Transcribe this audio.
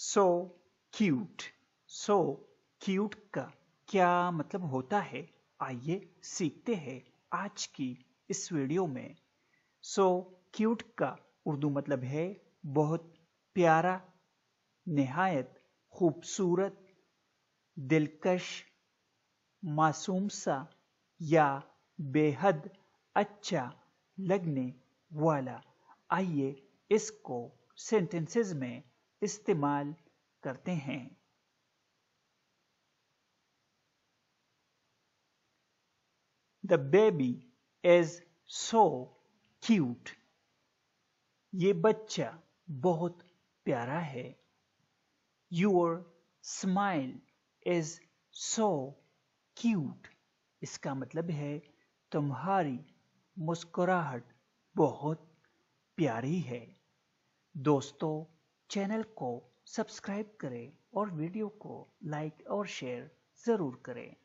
So cute. So cute का क्या मतलब होता है, आइए सीखते हैं आज की इस वीडियो में। सो क्यूट का उर्दू मतलब है बहुत प्यारा, निहायत खूबसूरत, दिलकश, मासूम सा या बेहद अच्छा लगने वाला। आइए इसको सेंटेंसेस में इस्तेमाल करते हैं। The baby is so cute. ये बच्चा बहुत प्यारा है। Your smile is so cute. इसका मतलब है तुम्हारी मुस्कुराहट बहुत प्यारी है। दोस्तों, चैनल को सब्सक्राइब करें और वीडियो को लाइक और शेयर ज़रूर करें।